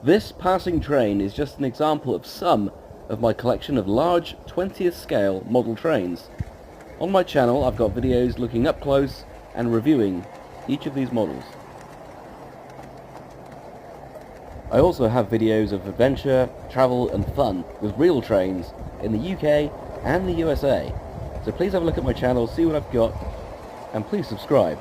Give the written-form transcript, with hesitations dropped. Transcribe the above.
This passing train is just an example of some of my collection of large 20th scale model trains. On my channel I've got videos looking up close and reviewing each of these models. I also have videos of adventure, travel and fun with real trains in the UK and the USA. So please have a look at my channel, see what I've got, and please subscribe.